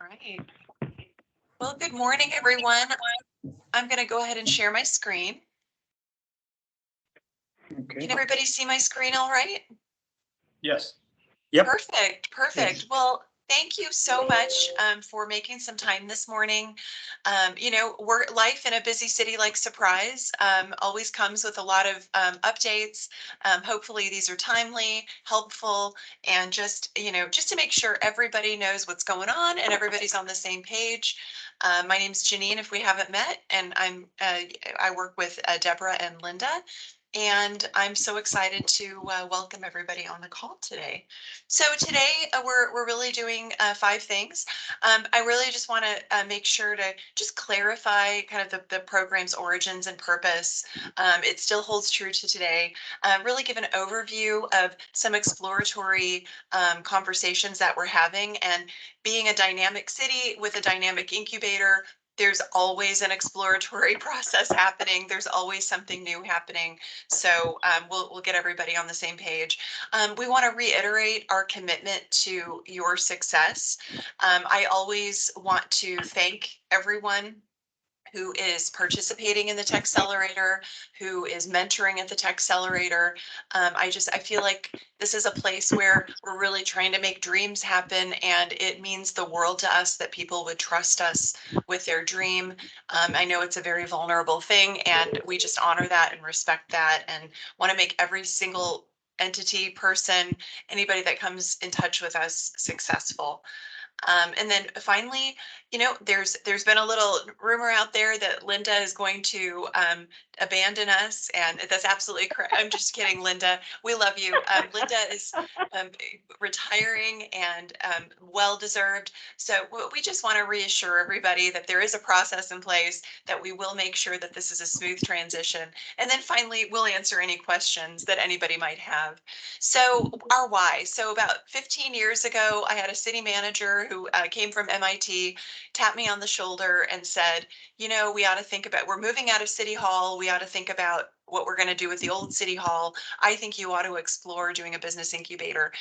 All right. Well, good morning, everyone. I'm going to go ahead and share my screen. Okay. Can everybody see my screen all right? Yes. Yep. Perfect, perfect. Yes. Well, thank you so much for making some time this morning. Life in a busy city like Surprise always comes with a lot of updates. Hopefully these are timely, helpful, and just to make sure everybody knows what's going on and everybody's on the same page. My name's Janine, if we haven't met, and I work with Deborah and Linda. And I'm so excited to welcome everybody on the call today. So today we're really doing 5 things. I really just want to make sure to just clarify kind of the program's origins and purpose. It still holds true to today. Really give an overview of some exploratory conversations that we're having, and being a dynamic city with a dynamic incubator, there's always an exploratory process happening. There's always something new happening. So we'll get everybody on the same page. We want to reiterate our commitment to your success. I always want to thank everyone who is participating in the TechCelerator, who is mentoring at the TechCelerator. I feel like this is a place where we're really trying to make dreams happen, and it means the world to us that people would trust us with their dream. I know it's a very vulnerable thing, and we just honor that and respect that, and want to make every single entity, person, anybody that comes in touch with us successful. And then finally, there's been a little rumor out there that Linda is going to abandon us, and that's absolutely correct. I'm just kidding, Linda. We love you. Linda is retiring, and well deserved. So we just want to reassure everybody that there is a process in place, that we will make sure that this is a smooth transition. And then finally, we'll answer any questions that anybody might have. So our why. So about 15 years ago, I had a city manager who came from MIT, tapped me on the shoulder and said, we ought to think about, we're moving out of City Hall. We ought to think about what we're going to do with the old City Hall. I think you ought to explore doing a business incubator.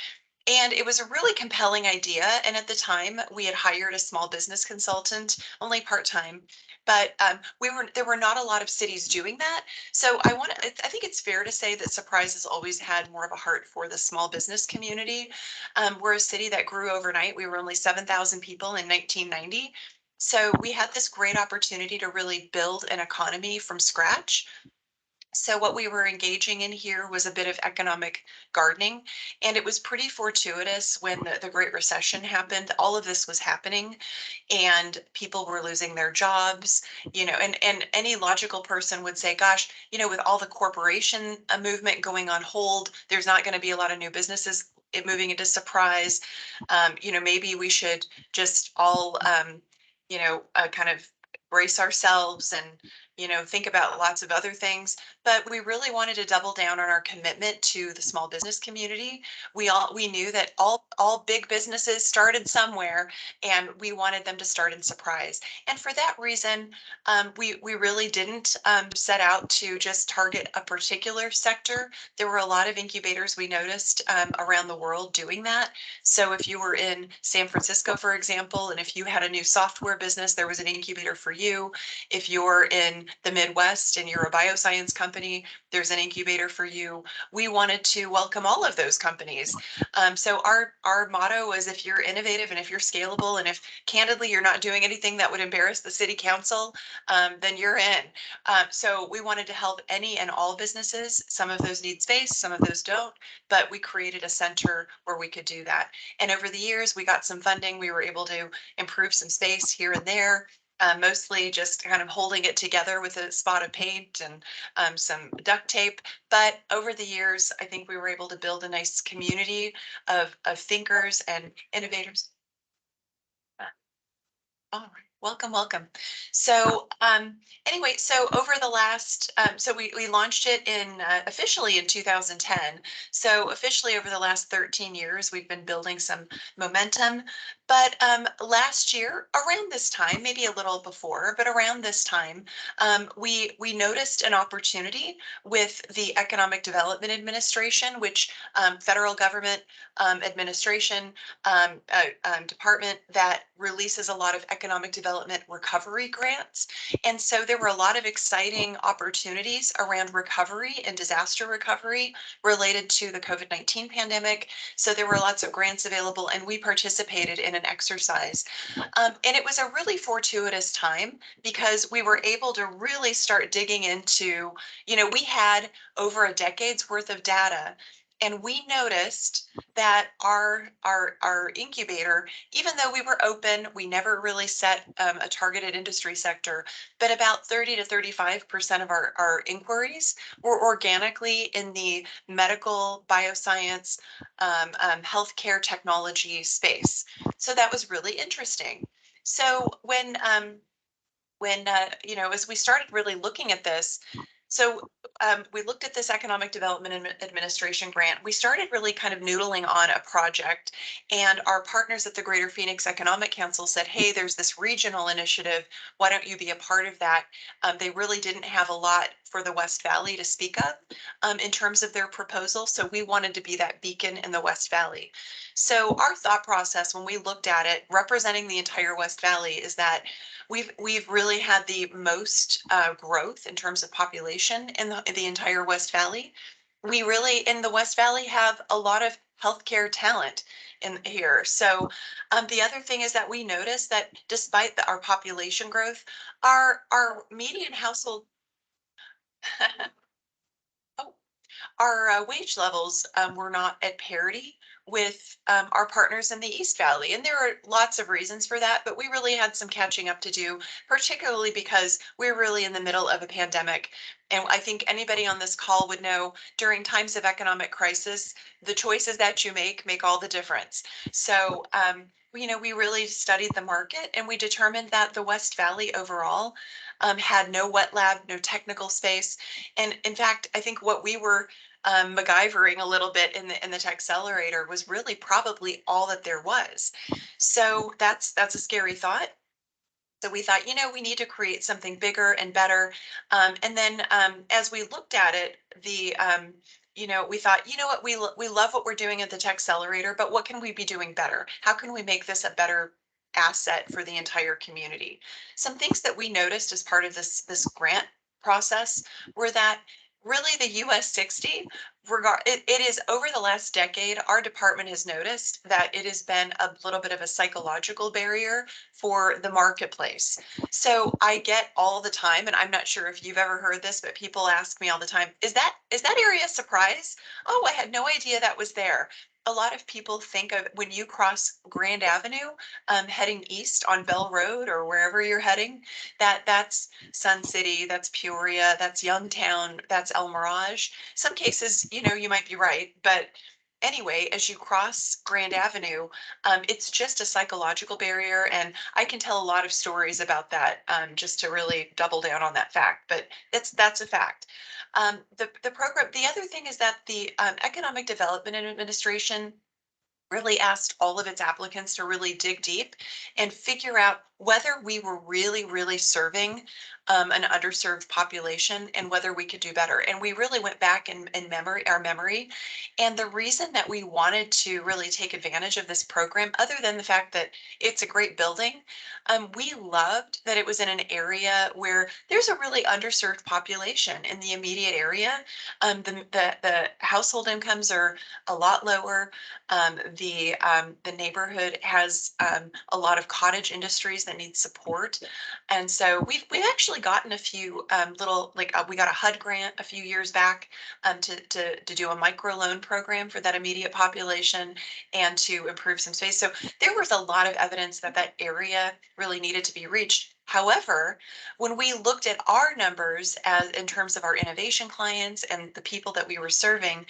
And it was a really compelling idea. And at the time, we had hired a small business consultant, only part-time, but there were not a lot of cities doing that. So I think it's fair to say that Surprise has always had more of a heart for the small business community. We're a city that grew overnight. We were only 7,000 people in 1990. So we had this great opportunity to really build an economy from scratch. So what we were engaging in here was a bit of economic gardening, and it was pretty fortuitous when the Great Recession happened. All of this was happening, and people were losing their jobs, and any logical person would say, gosh, with all the corporation movement going on hold, there's not going to be a lot of new businesses moving into Surprise. Maybe we should just all, kind of brace ourselves and think about lots of other things. But we really wanted to double down on our commitment to the small business community. We knew that all big businesses started somewhere, and we wanted them to start in Surprise. And for that reason, we really didn't set out to just target a particular sector. There were a lot of incubators we noticed around the world doing that. So if you were in San Francisco, for example, and if you had a new software business, there was an incubator for you. If you're in the Midwest and you're a bioscience company, there's an incubator for you. We wanted to welcome all of those companies. So our motto was, if you're innovative and if you're scalable, and if candidly you're not doing anything that would embarrass the city council, then you're in. So we wanted to help any and all businesses. Some of those need space, some of those don't, but we created a center where we could do that. And over the years, we got some funding. We were able to improve some space here and there. Mostly just kind of holding it together with a spot of paint and some duct tape. But over the years, I think we were able to build a nice community of thinkers and innovators. All right. Welcome, welcome. So, anyway, so over the last, so we launched it in officially in 2010. So officially over the last 13 years, we've been building some momentum. But last year, around this time, maybe a little before, but around this time, we noticed an opportunity with the Economic Development Administration, which federal government administration department that releases a lot of economic development recovery grants. And so there were a lot of exciting opportunities around recovery and disaster recovery related to the COVID-19 pandemic. So there were lots of grants available, and we participated in an exercise. And it was a really fortuitous time because we were able to really start digging into, we had over a decade's worth of data, and we noticed that our incubator, even though we were open, we never really set a targeted industry sector, but about 30 to 35% of our inquiries were organically in the medical, bioscience, healthcare technology space. So that was really interesting. So as we started really looking at this, so we looked at this Economic Development Administration grant. We started really kind of noodling on a project, and our partners at the Greater Phoenix Economic Council said, hey, there's this regional initiative. Why don't you be a part of that? They really didn't have a lot for the West Valley to speak of in terms of their proposal. So we wanted to be that beacon in the West Valley. So our thought process when we looked at it, representing the entire West Valley, is that we've really had the most growth in terms of population in the entire West Valley. We really in the West Valley have a lot of healthcare talent in here. So the other thing is that we noticed that despite our population growth, our median household oh, our wage levels were not at parity with our partners in the East Valley. And there are lots of reasons for that, but we really had some catching up to do, particularly because we're really in the middle of a pandemic. And I think anybody on this call would know during times of economic crisis, the choices that you make all the difference. So, we really studied the market, and we determined that the West Valley overall had no wet lab, no technical space. And in fact, I think what we were MacGyvering a little bit in the TechCelerator was really probably all that there was. So that's a scary thought. So we thought, we need to create something bigger and better. And then as we looked at it, we thought, what, we love what we're doing at the TechCelerator, but what can we be doing better? How can we make this a better asset for the entire community? Some things that we noticed as part of this grant process were that really the US 60 it is over the last decade, our department has noticed that it has been a little bit of a psychological barrier for the marketplace. So I get all the time, and I'm not sure if you've ever heard this, but people ask me all the time, is that area a surprise? Oh, I had no idea that was there. A lot of people think of when you cross Grand Avenue, heading east on Bell Road or wherever you're heading, that's Sun City, that's Peoria, that's Youngtown, that's El Mirage. Some cases, you might be right, but anyway, as you cross Grand Avenue, it's just a psychological barrier, and I can tell a lot of stories about that, just to really double down on that fact. But that's a fact. The program. The other thing is that the Economic Development Administration really asked all of its applicants to really dig deep and figure out whether we were really, really serving an underserved population and whether we could do better. And we really went back in our memory. And the reason that we wanted to really take advantage of this program, other than the fact that it's a great building, we loved that it was in an area where there's a really underserved population in the immediate area. The household incomes are a lot lower. The neighborhood has a lot of cottage industries that need support, and so we've actually gotten a few little we got a HUD grant a few years back to do a microloan program for that immediate population and to improve some space. So there was a lot of evidence that that area really needed to be reached. However, when we looked at our numbers as in terms of our innovation clients and the people that we were serving,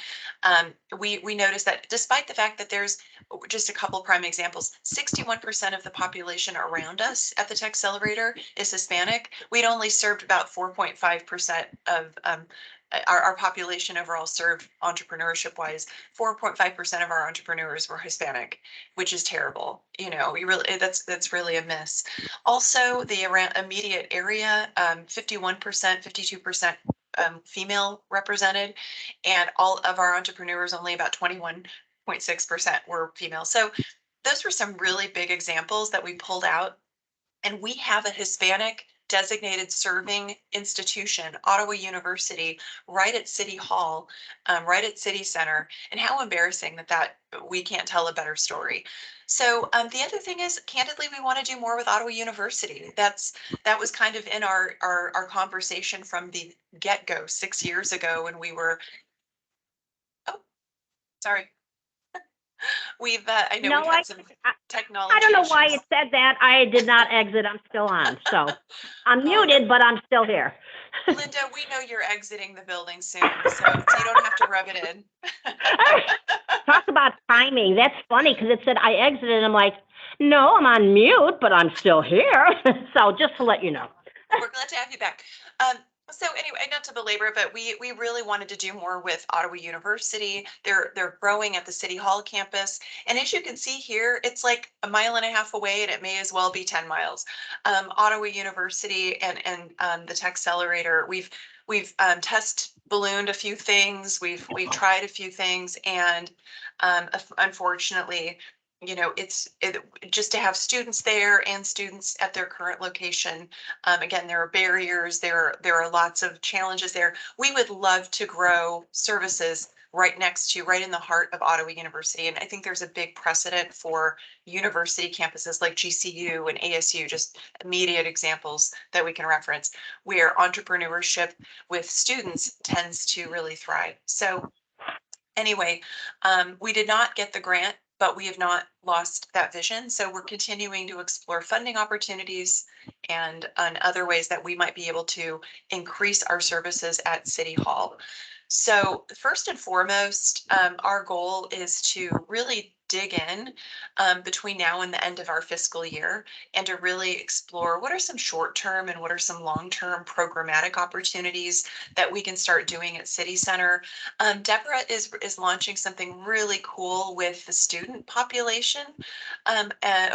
we noticed that despite the fact that there's just a couple prime examples, 61% of the population around us at the TechCelerator is Hispanic. We'd only served about 4.5% of our population overall served entrepreneurship wise. 4.5% of our entrepreneurs were Hispanic, which is terrible. You know, you really that's really a miss. Also, the around immediate area, 51%, 52% female represented, and all of our entrepreneurs, only about 21.6% were female. So those were some really big examples that we pulled out. And we have a Hispanic designated serving institution, Ottawa University, right at City Hall, right at City Center. And how embarrassing that we can't tell a better story. So the other thing is, candidly, we want to do more with Ottawa University. That was kind of in our conversation from the get-go 6 years ago when we were, oh, sorry. I know No, we've had some I don't technology know why issues. it said that. I did not exit. I'm still on. So I'm Oh, muted, but I'm still here. Linda, we know you're exiting the building soon, so you don't have to rub it in. Talk about timing. That's funny because it said I exited. And I'm like, no, I'm on mute, but I'm still here. So just to let you know. We're glad to have you back. So anyway, not to belabor it, but we really wanted to do more with Ottawa University. They're growing at the City Hall campus, and as you can see here, it's like a mile and a half away, and it may as well be 10 miles. Ottawa University and the TechCelerator, we've test ballooned a few things, we've tried a few things, and unfortunately, you know, just to have students there and students at their current location. Again, there are barriers, there are lots of challenges there. We would love to grow services right in the heart of Ottawa University. And I think there's a big precedent for university campuses like GCU and ASU, just immediate examples that we can reference, where entrepreneurship with students tends to really thrive. So anyway, we did not get the grant, but we have not lost that vision. So we're continuing to explore funding opportunities and other ways that we might be able to increase our services at City Hall. So first and foremost, our goal is to really dig in between now and the end of our fiscal year and to really explore what are some short-term and what are some long-term programmatic opportunities that we can start doing at City Center. Deborah is launching something really cool with the student population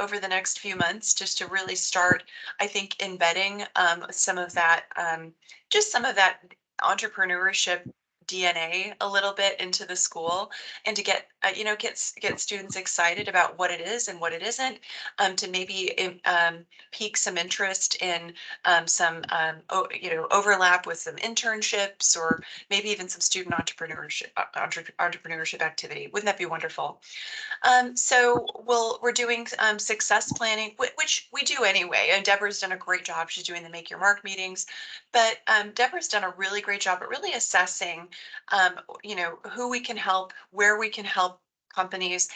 over the next few months, just to really start, I think, embedding just some of that entrepreneurship DNA a little bit into the school, and to get get students excited about what it is and what it isn't, to maybe pique some interest in overlap with some internships, or maybe even some student entrepreneurship activity. Wouldn't that be wonderful? So we're doing success planning, which we do anyway. And Deborah's done a great job. She's doing the Make Your Mark meetings, but Deborah's done a really great job at really assessing, who we can help, where we can help companies,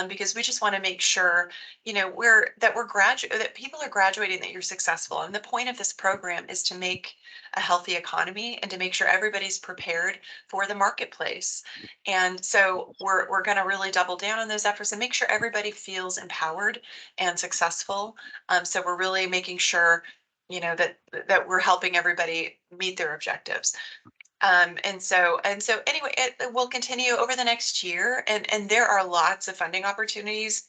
because we just want to make sure, that people are graduating, that you're successful. And the point of this program is to make a healthy economy and to make sure everybody's prepared for the marketplace. And so we're going to really double down on those efforts and make sure everybody feels empowered and successful. So we're really making sure, that we're helping everybody meet their objectives. And so anyway, it will continue over the next year, and there are lots of funding opportunities.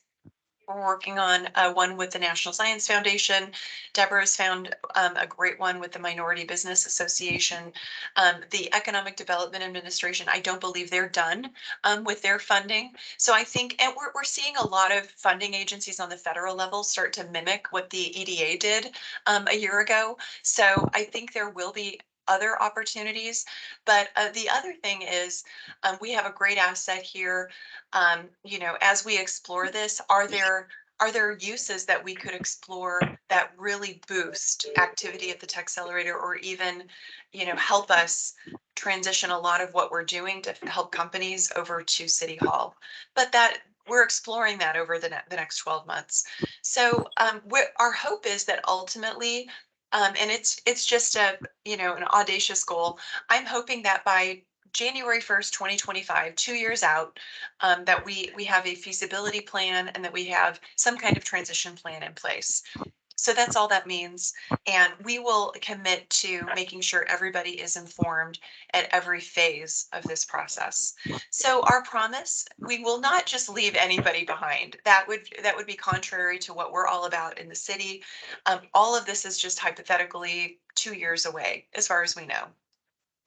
We're working on one with the National Science Foundation. Deborah's found a great one with the Minority Business Association. The Economic Development Administration, I don't believe they're done with their funding. So I think, and we're seeing a lot of funding agencies on the federal level start to mimic what the EDA did a year ago. So I think there will be other opportunities. But the other thing is, we have a great asset here. As we explore this, are there uses that we could explore that really boost activity at the TechCelerator, or even, help us transition a lot of what we're doing to help companies over to City Hall? But we're exploring that over the next 12 months. So our hope is that ultimately, and it's just an audacious goal. I'm hoping that by January 1st, 2025, 2 years out, that we have a feasibility plan and that we have some kind of transition plan in place. So that's all that means. And we will commit to making sure everybody is informed at every phase of this process. So our promise, we will not just leave anybody behind. That would be contrary to what we're all about in the city. All of this is just hypothetically 2 years away, as far as we know.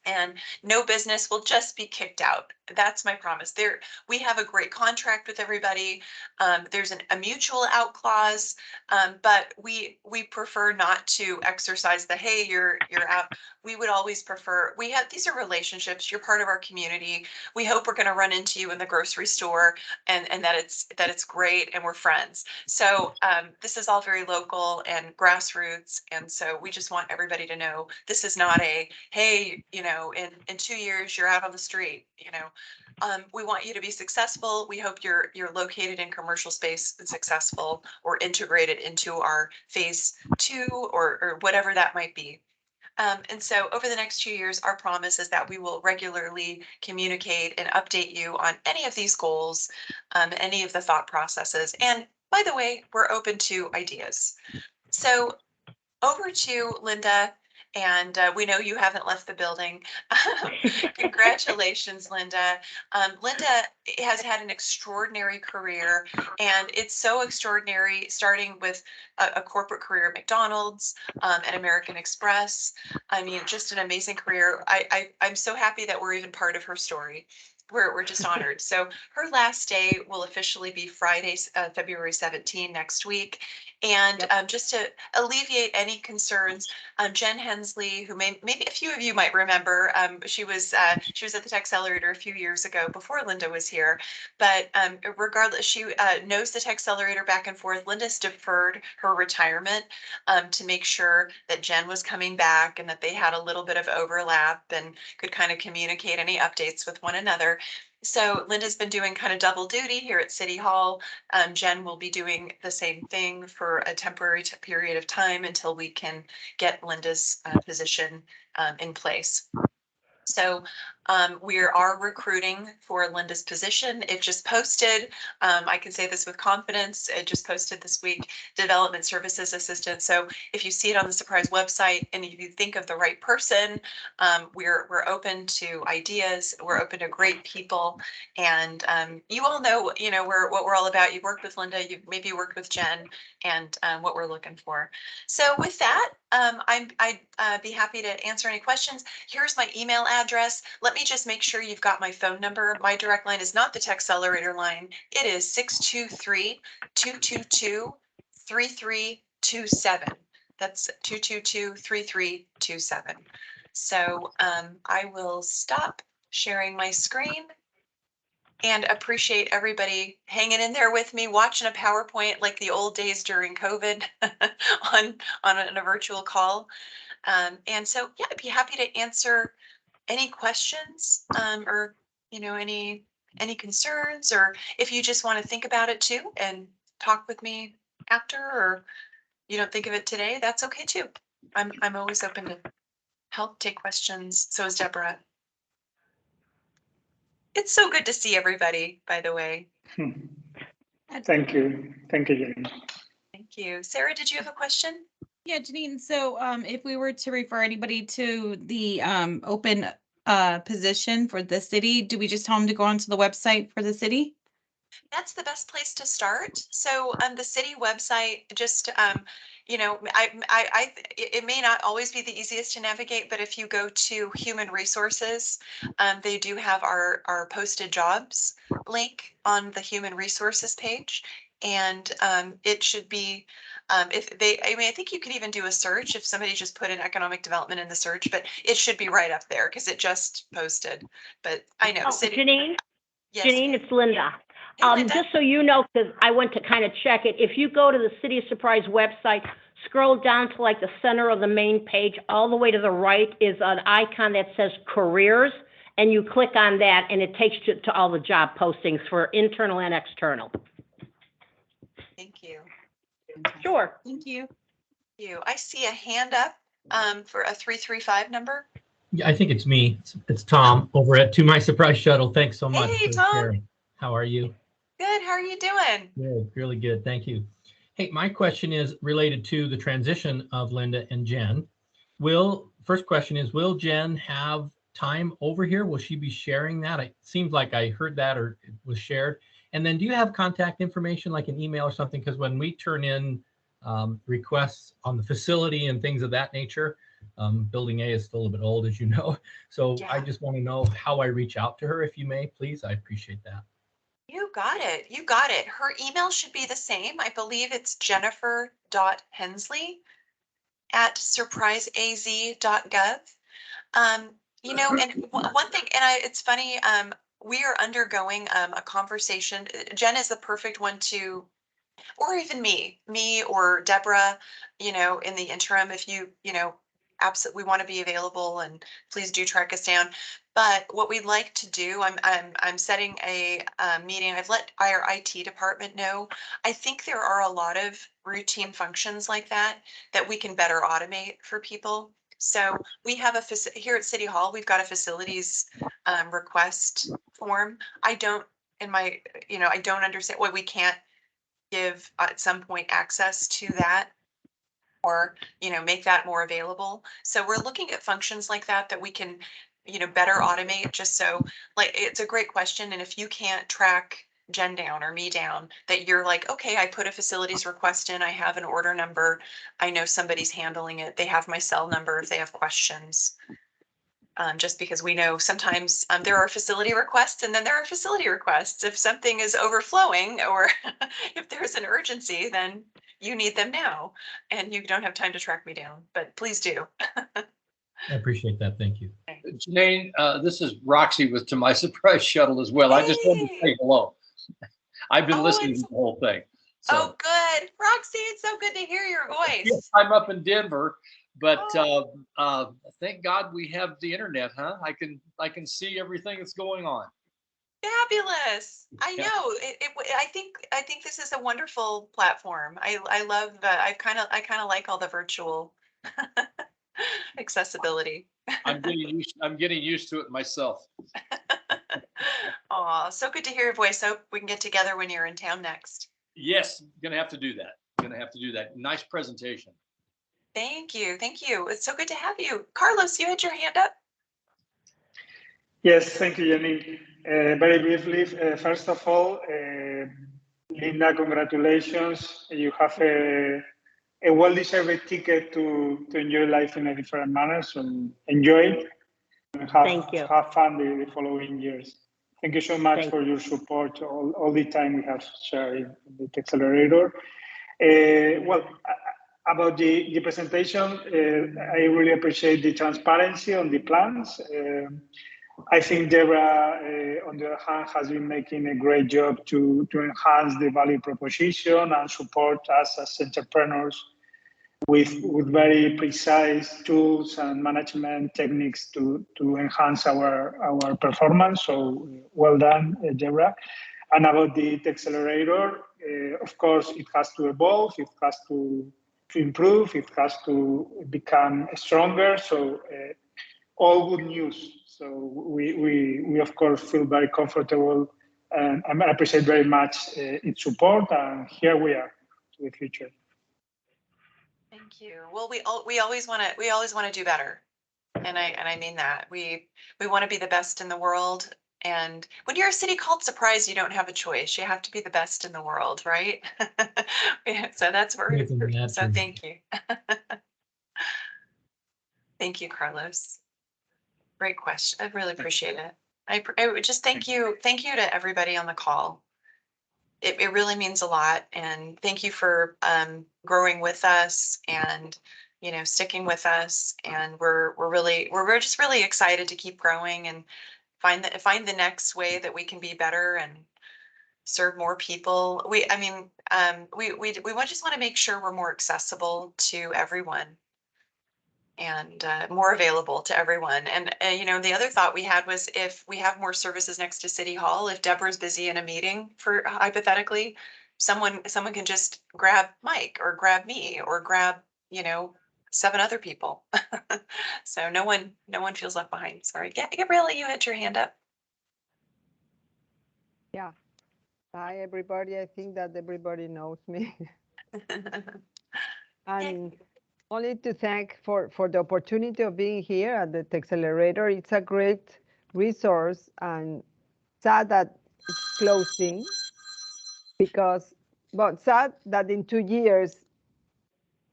And no business will just be kicked out. That's my promise. We have a great contract with everybody. There's a mutual out clause, but we prefer not to exercise the, hey, you're out. We would always prefer, these are relationships. You're part of our community. We hope we're going to run into you in the grocery store, and that it's great and we're friends. So this is all very local and grassroots, and so we just want everybody to know this is not a, hey, in 2 years you're out on the street. We want you to be successful. We hope you're located in commercial space and successful, or integrated into our phase 2, or whatever that might be. And so over the next 2 years, our promise is that we will regularly communicate and update you on any of these goals, any of the thought processes. And by the way, we're open to ideas. So over to Linda, and we know you haven't left the building. Congratulations, Linda. Linda has had an extraordinary career, and it's so extraordinary, starting with a corporate career at McDonald's, at American Express. I mean, just an amazing career. I'm so happy that we're even part of her story. We're just honored. So her last day will officially be Friday, February 17 next week. And just to alleviate any concerns, Jen Hensley, who maybe a few of you might remember, she was at the TechCelerator a few years ago before Linda was here. But regardless, she knows the TechCelerator back and forth. Linda's deferred her retirement to make sure that Jen was coming back and that they had a little bit of overlap and could kind of communicate any updates with one another. So Linda's been doing kind of double duty here at City Hall. Jen will be doing the same thing for a temporary period of time until we can get Linda's position in place. So we are recruiting for Linda's position. It just posted, I can say this with confidence, it just posted this week, Development Services Assistant. So if you see it on the Surprise website and if you think of the right person, we're open to ideas. We're open to great people. And you all know, what we're all about. You've worked with Linda, you've maybe worked with Jen, and what we're looking for. So with that, I'd be happy to answer any questions. Here's my email address. Let me just make sure you've got my phone number. My direct line is not the TechCelerator line. It is 623-222-3327. That's 222-3327. So I will stop sharing my screen and appreciate everybody hanging in there with me, watching a PowerPoint like the old days during COVID on a virtual call. And so, yeah, I'd be happy to answer any questions, or any concerns, or if you just want to think about it too and talk with me after, or you don't think of it today, that's okay too. I'm always open to help, take questions. So is Deborah. It's so good to see everybody, by the way. Thank you. Thank you, Janine. Thank you. Sarah, did you have a question? Yeah, Janine, so if we were to refer anybody to the open position for the city, do we just tell them to go onto the website for the city? That's the best place to start. So the city website, just it may not always be the easiest to navigate, but if you go to Human Resources, they do have our posted jobs link on the Human Resources page, and it should be. I think you can even do a search if somebody just put in economic development in the search, but it should be right up there because it just posted. But I know, city. Janine, Yes. Janine, it's Linda. Hey, Linda. Just so you know, because I went to kind of check it, if you go to the City of Surprise website, scroll down to like the center of the main page, all the way to the right is an icon that says careers, and you click on that, and it takes you to all the job postings for internal and external. Thank you. Sure. Thank you. I see a hand up for a 335 number. Yeah, I think it's me. It's Tom over at To My Surprise Shuttle. Thanks so much. Hey, for Tom. sharing. How are you? Good. How are you doing? Good, really good. Thank you. Hey, my question is related to the transition of Linda and Jen. First question is, will Jen have time over here? Will she be sharing that? It seems like I heard that or it was shared. And then do you have contact information like an email or something? Because when we turn in requests on the facility and things of that nature, Building A is still a little bit old, as you know. So Yeah. I just want to know how I reach out to her, if you may, please. I appreciate that. You got it. You got it. Her email should be the same. I believe it's jennifer.hensley@surpriseaz.gov. You know, and one thing, and it's funny, we are undergoing a conversation. Jen is the perfect one to, or even me or Deborah, you know, in the interim, if you know, absolutely, we want to be available, and please do track us down. But what we'd like to do, I'm setting a meeting. I've let our IT department know. I think there are a lot of routine functions like that we can better automate for people. So we have here at City Hall, we've got a facilities request form. I don't understand why we can't give at some point access to that, or make that more available. So we're looking at functions like that we can better automate, just so, like, it's a great question. And if you can't track Jen down or me down, that you're like, okay, I put a facilities request in, I have an order number, I know somebody's handling it, they have my cell number if they have questions. Just because we know sometimes there are facility requests, and then there are facility requests. If something is overflowing, or if there's an urgency, then you need them now, and you don't have time to track me down, but please do. I appreciate that. Thank you. Janine, this is Roxy with To My Surprise Shuttle as well. I just wanted to say hello. I've been listening to the whole thing. So. Oh, good. Roxy, it's so good to hear your voice. Yes, I'm up in Denver, but thank God we have the internet, huh? I can see everything that's going on. Fabulous. I Yeah. know. I think this is a wonderful platform. I love I kind of like all the virtual accessibility. I'm getting used to it myself. Aw, so good to hear your voice. Hope we can get together when you're in town next. Yes, gonna have to do that. Nice presentation. Thank you. Thank you. It's so good to have you. Carlos, you had your hand up. Yes, thank you, Jenny. Very briefly, first of all, Linda, congratulations. You have a well-deserved ticket to enjoy life in a different manner. So enjoy it and Thank you. have fun the following years. Thank you so much Thank for your support all the time we have shared in the TechCelerator. Well, about the presentation, I really appreciate the transparency on the plans. I think Deborah, on the other hand, has been making a great job to enhance the value proposition and support us as entrepreneurs with very precise tools and management techniques to enhance our performance. So well done, Deborah. And about the TechCelerator, of course, it has to evolve, it has to improve, it has to become stronger. So all good news. So we of course feel very comfortable, and I appreciate very much its support. And here we are to the future. Thank you. Well, we always want to do better, and I mean that. We want to be the best in the world. And when you're a city called Surprise, you don't have a choice. You have to be the best in the world, right? So that's where. So thank you. Thank you, Carlos. Great question. I really appreciate it. I would just thank you to everybody on the call. It really means a lot, and thank you for growing with us, and sticking with us. And we're just really excited to keep growing and find the next way that we can be better and serve more people. We just want to make sure we're more accessible to everyone. and more available to everyone. And you know, the other thought we had was if we have more services next to City Hall, if Deborah's busy in a meeting, for hypothetically, someone can just grab Mike or grab me or grab, you know, 7 other people. So no one feels left behind. Sorry, Gabriella, you had your hand up. Yeah. Hi, everybody. I think that everybody knows me. And only to thank for the opportunity of being here at the TechCelerator. It's a great resource, and sad that it's closing because, but sad that in 2 years,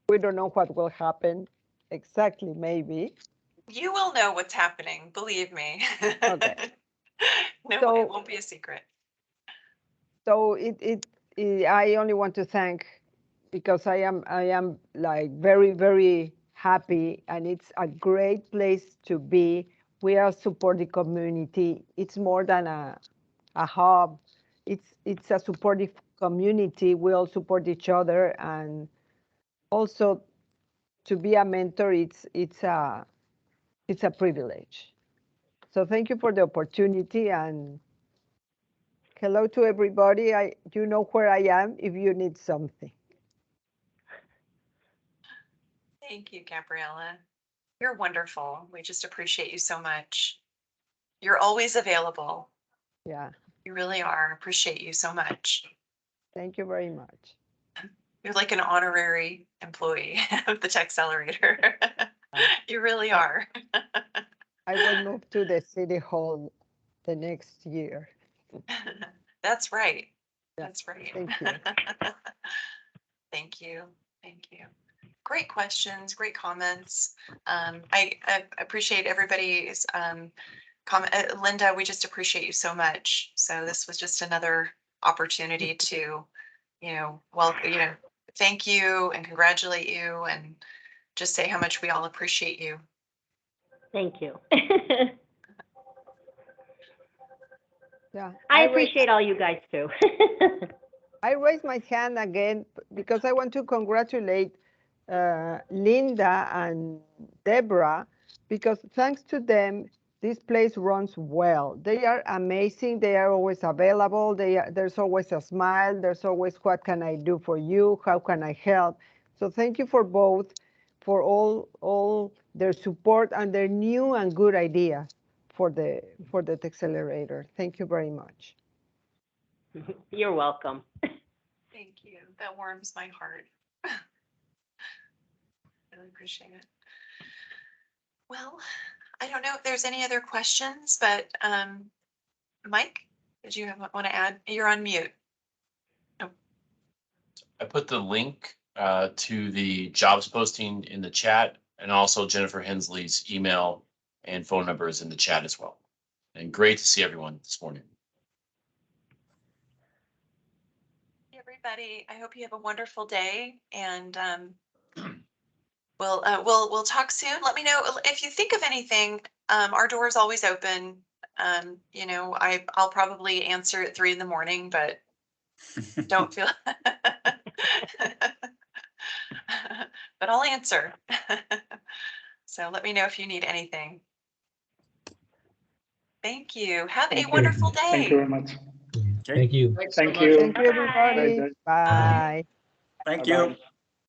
we don't know what will happen exactly, maybe. You will know what's happening, believe me. Okay. No, So- it won't be a secret. So I only want to thank, because I am like very, very happy, and it's a great place to be. We are supporting community. It's more than a hub. It's a supportive community. We all support each other, and also to be a mentor, it's a privilege. So thank you for the opportunity, and hello to everybody. You know where I am if you need something. Thank you, Gabriella. You're wonderful. We just appreciate you so much. You're always available. Yeah, You really are. Appreciate you so much. thank you very much. You're like an honorary employee of the TechCelerator. You really are. I will move to the city hall the next year. That's right. Yeah, That's right. thank you. Thank you. Thank you. Great questions, great comments. I appreciate everybody's comment. Linda, we just appreciate you so much. So this was just another opportunity to, thank you and congratulate you and just say how much we all appreciate you. Thank you. Yeah, I appreciate all you guys too. I raised my hand again because I want to congratulate Linda and Deborah, because thanks to them, this place runs well. They are amazing. They are always available. There's always a smile. There's always, what can I do for you? How can I help? So thank you for both, for all their support and their new and good idea for the TechCelerator. Thank you very much. You're welcome. Thank you. That warms my heart. Really appreciate it. Well, I don't know if there's any other questions, but Mike, did you want to add? You're on mute. Oh. I put the link to the jobs posting in the chat, and also Jennifer Hensley's email and phone number is in the chat as well. And great to see everyone this morning. Hey, everybody, I hope you have a wonderful day, and we'll talk soon. Let me know if you think of anything. Our door is always open. I'll probably answer at 3 a.m, but don't feel. But I'll answer. So let me know if you need anything. Thank you. Have a wonderful day. Thank you very much. Thank you. Thanks so Thank much. you. Thank you, everybody. Bye. Bye. Thank Bye-bye. you.